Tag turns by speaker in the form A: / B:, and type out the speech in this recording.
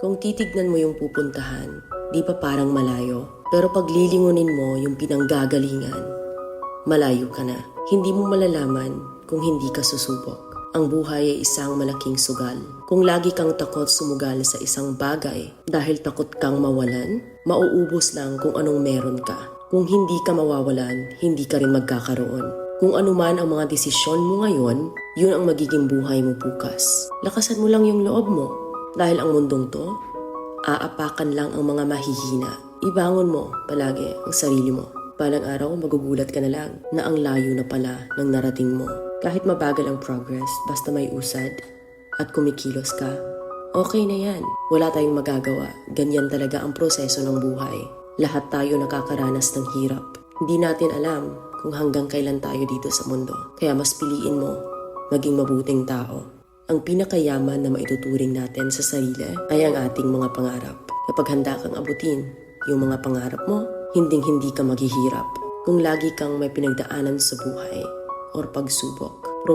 A: Kung titignan mo yung pupuntahan, di ba parang malayo? Pero pag lilingunin mo yung pinanggagalingan, malayo ka na. Hindi mo malalaman kung hindi ka susubok. Ang buhay ay isang malaking sugal. Kung lagi kang takot sumugal sa isang bagay dahil takot kang mawalan, mauubos lang kung anong meron ka. Kung hindi ka mawawalan, hindi ka rin magkakaroon. Kung ano man ang mga desisyon mo ngayon, yun ang magiging buhay mo bukas. Lakasan mo lang yung loob mo. Dahil ang mundong to, aapakan lang ang mga mahihina. Ibangon mo palagi ang sarili mo. Balang araw, magugulat ka na lang na ang layo na pala ng narating mo. Kahit mabagal ang progress, basta may usad at kumikilos ka, okay na yan. Wala tayong magagawa. Ganyan talaga ang proseso ng buhay. Lahat tayo nakakaranas ng hirap. Hindi natin alam kung hanggang kailan tayo dito sa mundo. Kaya mas piliin mo maging mabuting tao. Ang pinakayaman na maituturing natin sa sarili ay ang ating mga pangarap. Kapag handa kang abutin yung mga pangarap mo, hinding-hindi ka maghihirap. Kung lagi kang may pinagdaanan sa buhay or pagsubok.